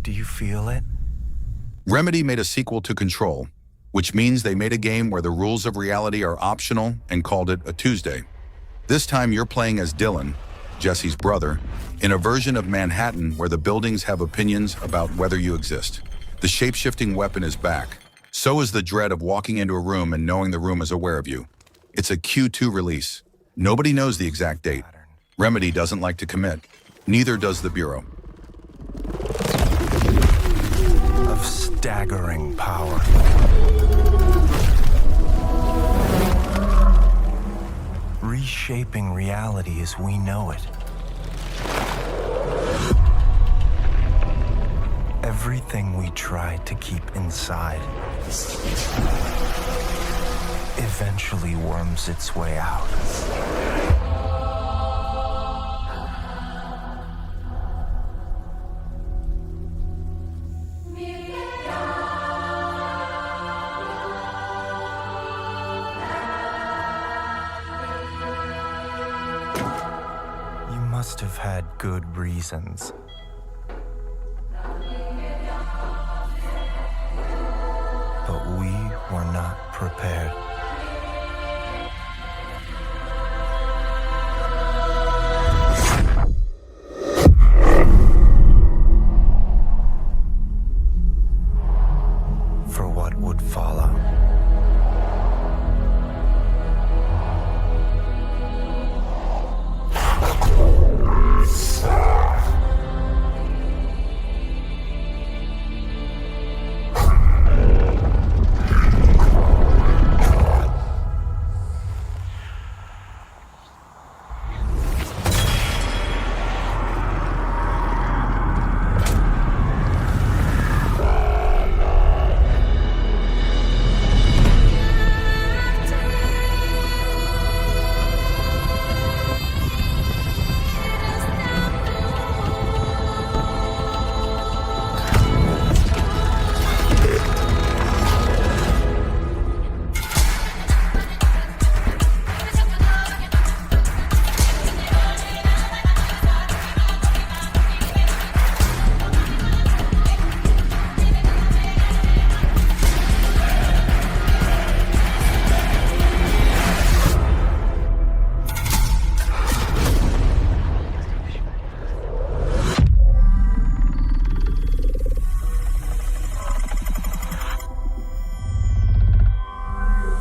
Do you feel it? Remedy made a sequel to Control, which means they made a game where the rules of reality are optional and called it a Tuesday. This time you're playing as Dylan, Jesse's brother, in a version of Manhattan where the buildings have opinions about whether you exist. The shape-shifting weapon is back. So is the dread of walking into a room and knowing the room is aware of you. It's a Q2 release. Nobody knows the exact date. Remedy doesn't like to commit. Neither does the Bureau. Of staggering power. Reshaping reality as we know it. Everything we tried to keep inside eventually worms its way out. You must have had good reasons. But we were not prepared. For what would follow.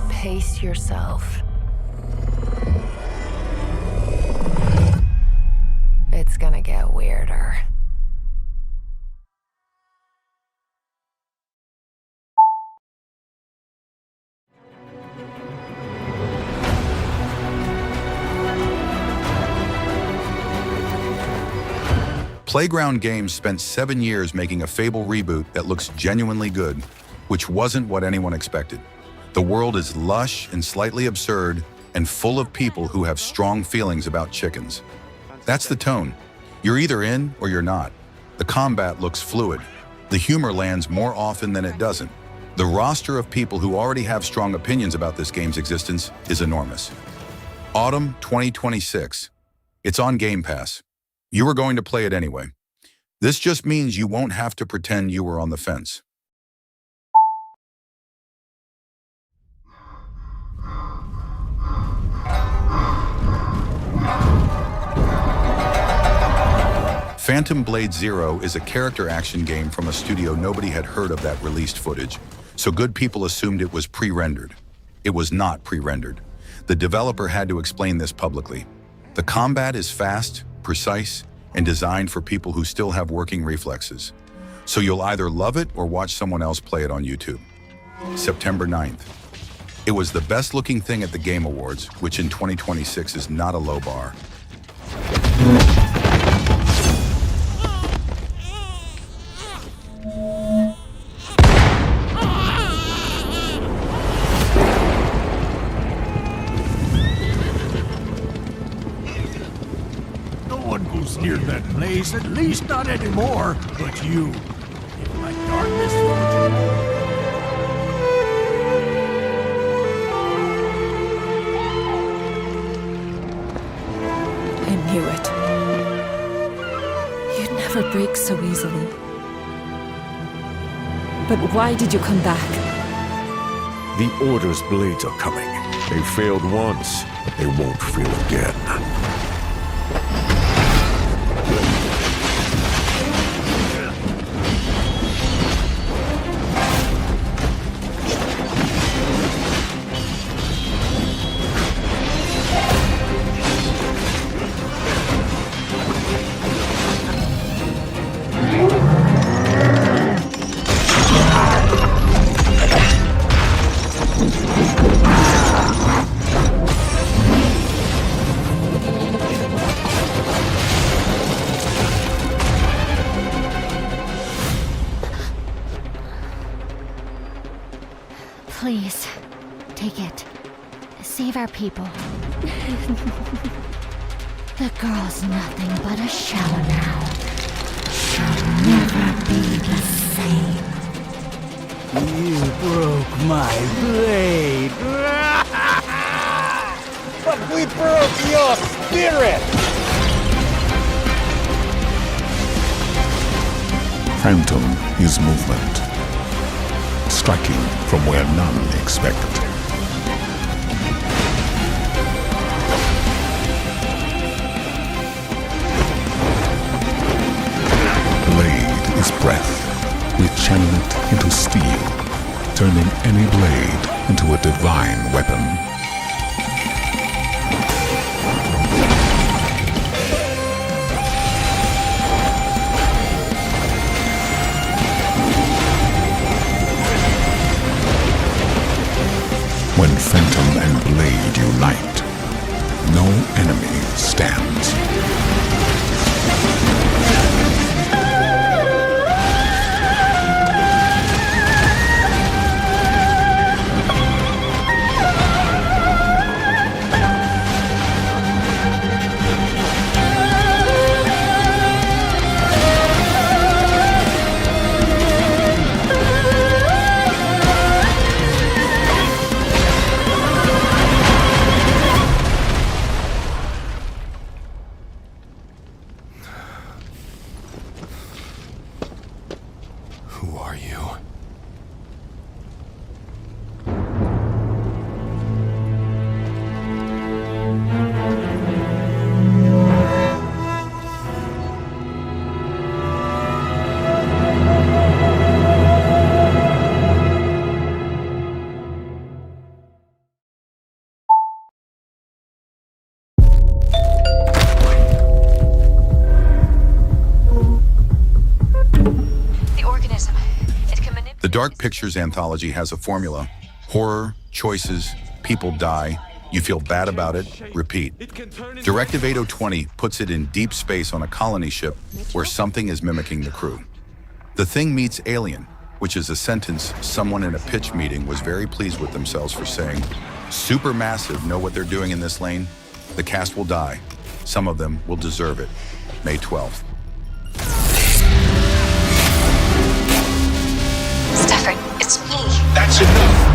Pace yourself. It's gonna get weirder. Playground Games spent 7 years making a Fable reboot that looks genuinely good, which wasn't what anyone expected. The world is lush and slightly absurd and full of people who have strong feelings about chickens. That's the tone. You're either in or you're not. The combat looks fluid. The humor lands more often than it doesn't. The roster of people who already have strong opinions about this game's existence is enormous. Autumn 2026. It's on Game Pass. You were going to play it anyway. This just means you won't have to pretend you were on the fence. Phantom Blade Zero is a character action game from a studio nobody had heard of that released footage, so good people assumed it was pre-rendered. It was not pre-rendered. The developer had to explain this publicly. The combat is fast, precise, and designed for people who still have working reflexes. So you'll either love it or watch someone else play it on YouTube. September 9th. It was the best looking thing at the Game Awards, which in 2026 is not a low bar. Near that place, at least not anymore. But you, if my darkness I knew it. You'd never break so easily. But why did you come back? The Order's blades are coming. They failed once, but they won't fail again. Please, take it. Save our people. The girl's nothing but a shell now. She'll never be the same. You broke my blade. But we broke your spirit! Phantom is movement, striking from where none expect. Blade is breath. We channel it into steel, turning any blade into a divine weapon. When Phantom and Blade unite, no enemy stands. Who are you? The Dark Pictures anthology has a formula. Horror, choices, people die, you feel bad about it, repeat. Directive 8020 puts it in deep space on a colony ship where something is mimicking the crew. The thing meets alien, which is a sentence someone in a pitch meeting was very pleased with themselves for saying. Supermassive know what they're doing in this lane. The cast will die. Some of them will deserve it. May 12th. Stafford, it's me. That's enough!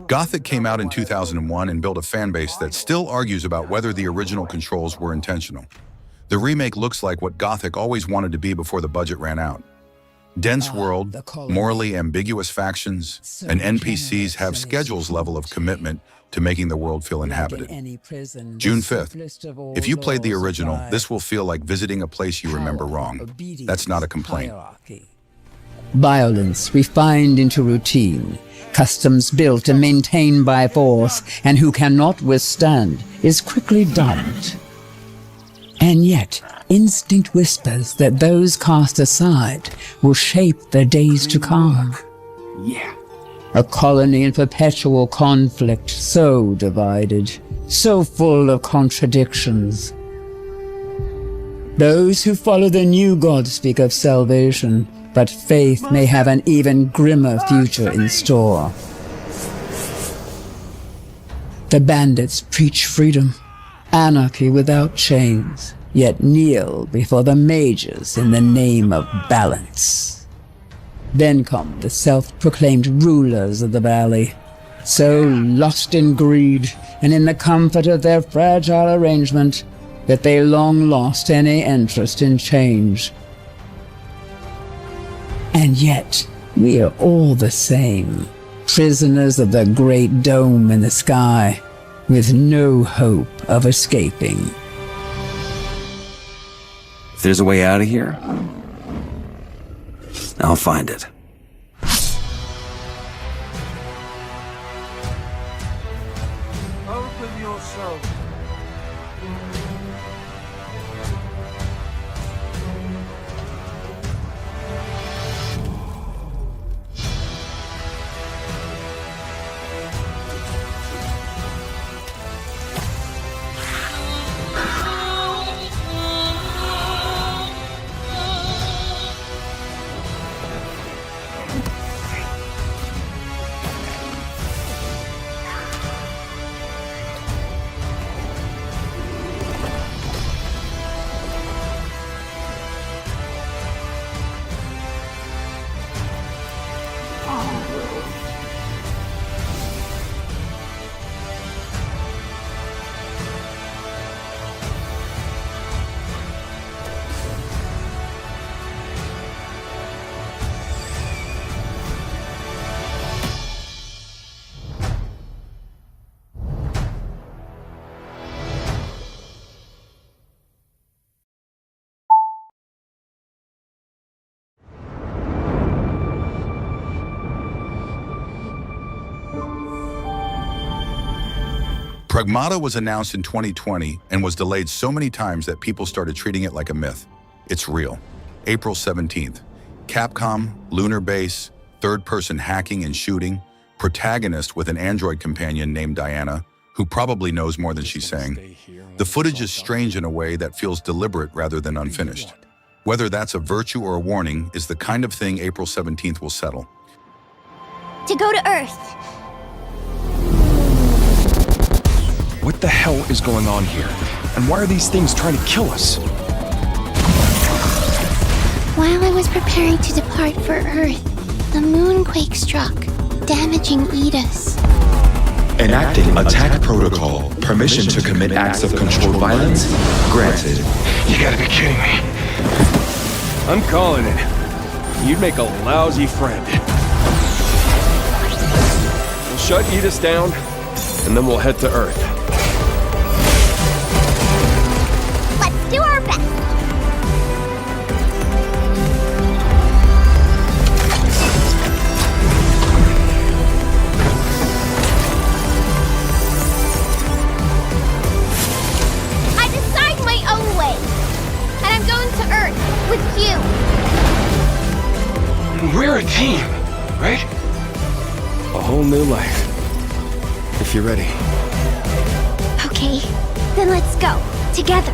Gothic came out in 2001 and built a fan base that still argues about whether the original controls were intentional. The remake looks like what Gothic always wanted to be before the budget ran out. Dense world, morally ambiguous factions, and NPCs have schedules level of commitment to making the world feel inhabited. June 5th. If you played the original, this will feel like visiting a place you remember wrong. That's not a complaint. Violence refined into routine, customs built and maintained by force, and who cannot withstand is quickly dulled. And yet, instinct whispers that those cast aside will shape their days to come. Yeah. A colony in perpetual conflict, so divided, so full of contradictions. Those who follow the new god speak of salvation, but faith may have an even grimmer future in store. The bandits preach freedom, anarchy without chains, yet kneel before the mages in the name of balance. Then come the self-proclaimed rulers of the valley, so lost in greed and in the comfort of their fragile arrangement that they long lost any interest in change. And yet, we are all the same, prisoners of the great dome in the sky, with no hope of escaping. If there's a way out of here, I'll find it. Open yourself. Pragmata was announced in 2020 and was delayed so many times that people started treating it like a myth. It's real. April 17th. Capcom, lunar base, third-person hacking and shooting, protagonist with an android companion named Diana, who probably knows more than she's saying. The footage is strange in a way that feels deliberate rather than unfinished. Whether that's a virtue or a warning is the kind of thing April 17th will settle. To go to Earth. What the hell is going on here? And why are these things trying to kill us? While I was preparing to depart for Earth, the moonquake struck, damaging Edis. Enacting attack protocol. Permission to commit acts of controlled violence? Granted. You gotta be kidding me. I'm calling it. You'd make a lousy friend. We'll shut Edis down, and then we'll head to Earth. Let's do our best. I decide my own way. And I'm going to Earth with you. We're a team, right? A whole new life. If you're ready. Okay, then let's go. Together.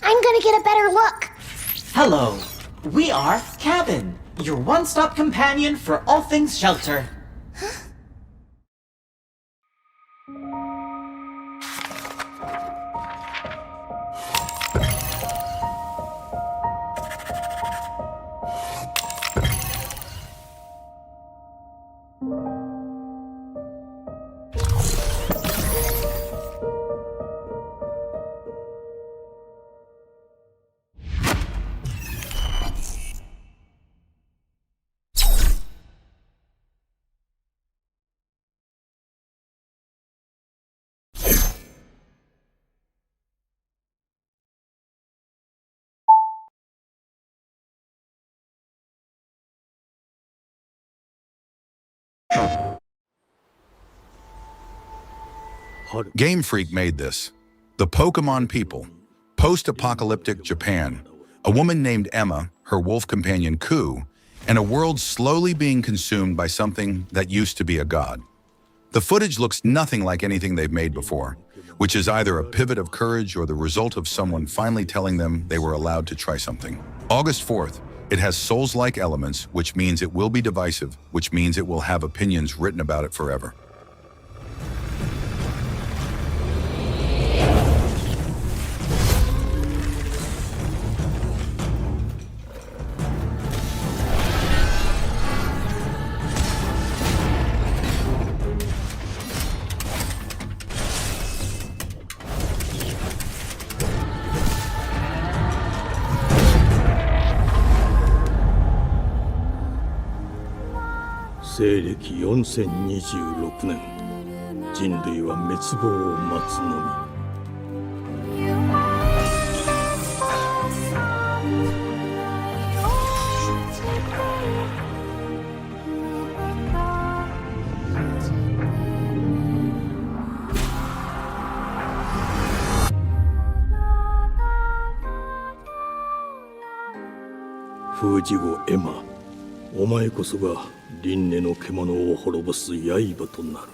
I'm gonna get a better look. Hello. We are Cabin, your one-stop companion for all things shelter. Game Freak made this. The Pokemon people. Post-apocalyptic Japan. A woman named Emma, her wolf companion Ku, and a world slowly being consumed by something that used to be a god. The footage looks nothing like anything they've made before, which is either a pivot of courage or the result of someone finally telling them they were allowed to try something. August 4th, it has Souls-like elements, which means it will be divisive, which means it will have opinions written about it forever.西暦4026年、人類は滅亡を待つのみ。封じ子エマ、お前こそが輪廻の獣を滅ぼす刃となる。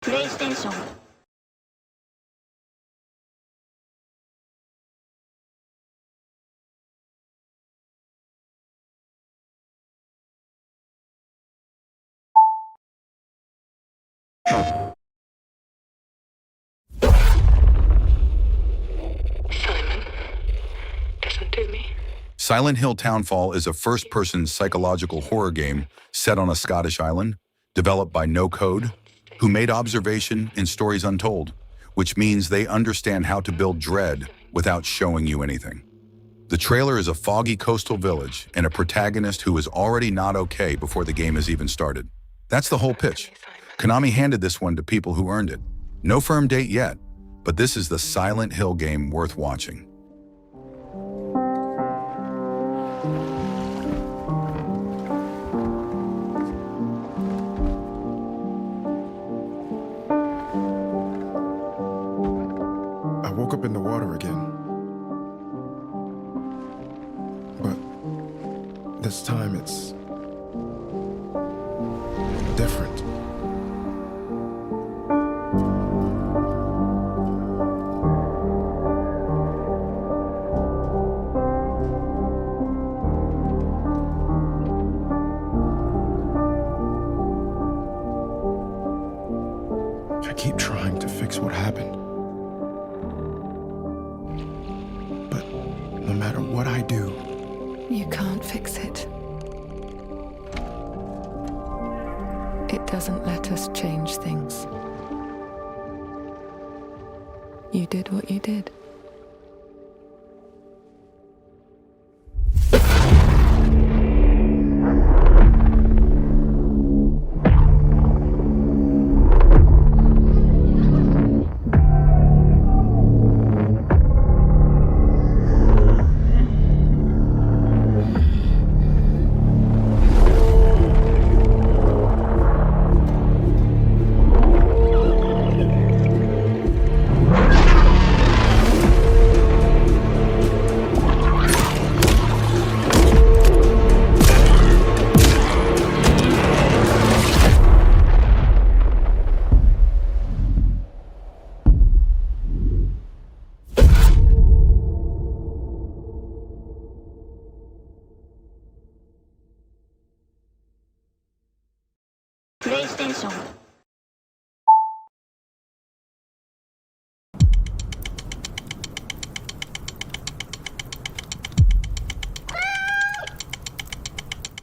プレイステーション。Silent Hill Townfall is a first-person psychological horror game set on a Scottish island, developed by No Code, who made observation in Stories Untold, which means they understand how to build dread without showing you anything. The trailer is a foggy coastal village and a protagonist who is already not okay before the game has even started. That's the whole pitch. Konami handed this one to people who earned it. No firm date yet, but this is the Silent Hill game worth watching. I woke up in the water again. But this time it's different. I keep trying to fix what happened. No matter what I do, you can't fix it. It doesn't let us change things. You did what you did. PlayStation.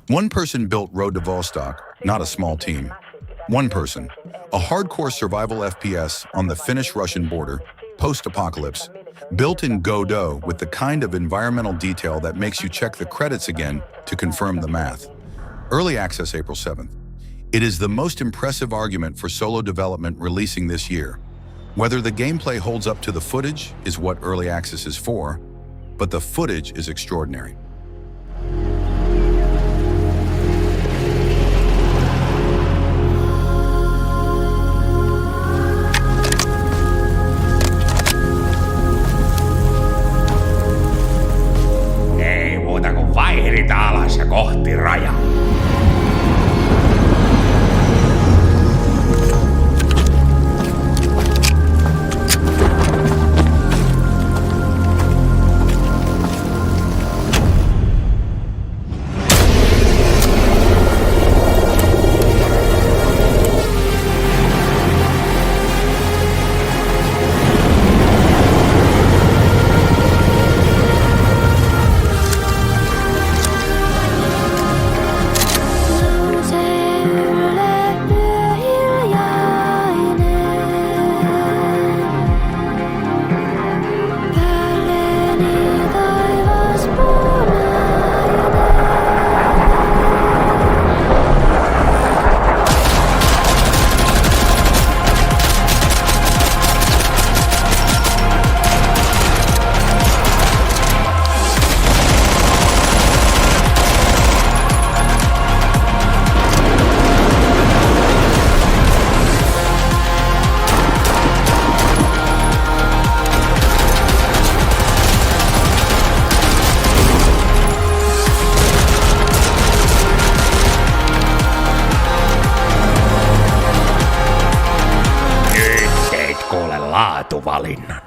One person built Road to Vostok, not a small team. One person, a hardcore survival FPS on the Finnish-Russian border, post-apocalypse, built in Godot with the kind of environmental detail that makes you check the credits again to confirm the math. Early access April 7th. It is the most impressive argument for solo development releasing this year. Whether the gameplay holds up to the footage is what early access is for, but the footage is extraordinary. Siitä alas ja kohti rajaa. Laatuvalinnan.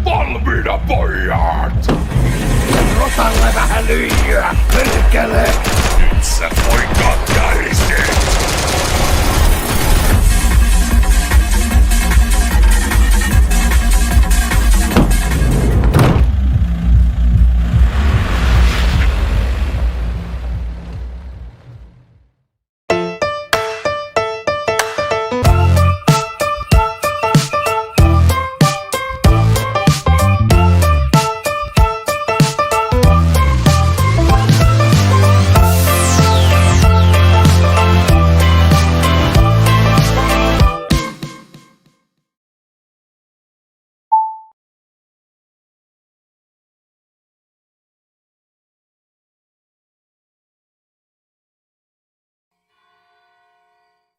Valmiina, pojat! Rotalle vähän lyijyä, perkele! Nyt sä poika kärsit!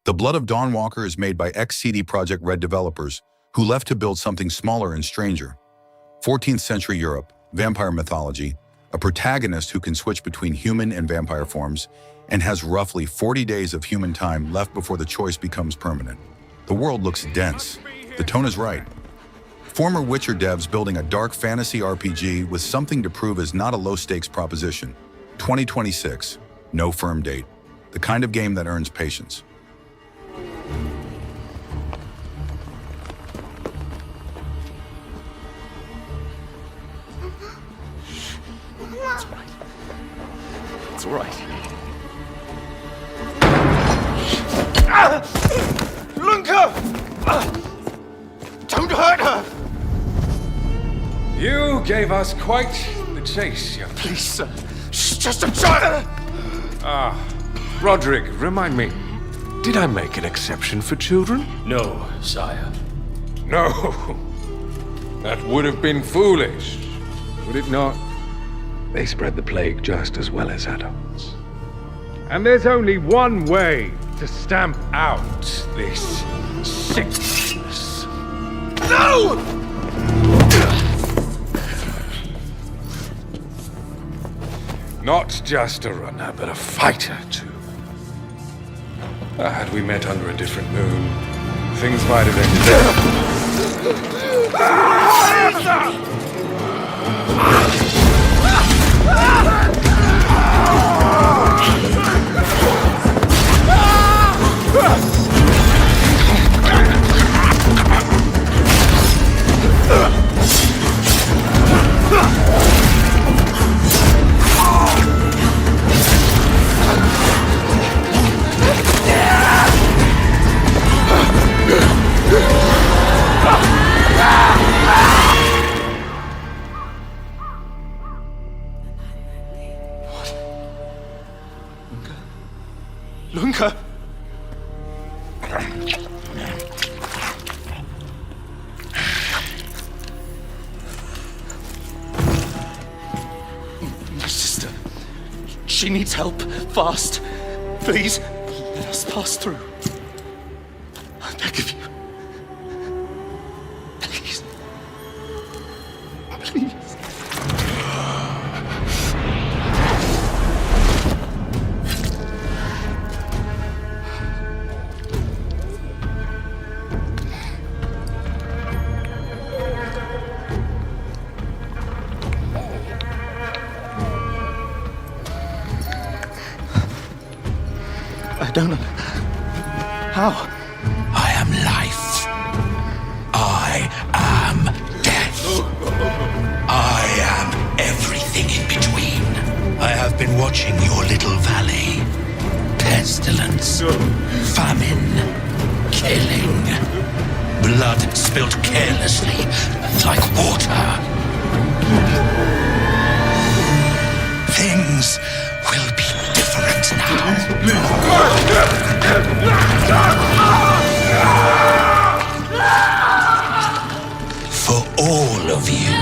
The Blood of Dawnwalker is made by ex-CD Projekt Red developers who left to build something smaller and stranger. 14th century Europe, vampire mythology, a protagonist who can switch between human and vampire forms, and has roughly 40 days of human time left before the choice becomes permanent. The world looks dense. The tone is right. Former Witcher devs building a dark fantasy RPG with something to prove is not a low-stakes proposition. 2026, no firm date. The kind of game that earns patience. It's all right. Lunka! Don't hurt her! You gave us quite the chase, young. Please, sir. She's just a child! Roderick, remind me, did I make an exception for children? No, sire. No. That would have been foolish, would it not? They spread the plague just as well as adults. And there's only one way to stamp out this sickness. No! Not just a runner, but a fighter, too. Had we met under a different moon, things might have ended. She needs help. Fast. Please, let us pass through. I beg of you. Please. Please. I don't know. How? I am life. I am death. I am everything in between. I have been watching your little valley. Pestilence, famine, killing, blood spilt carelessly like water. Things will be different now. For all of you.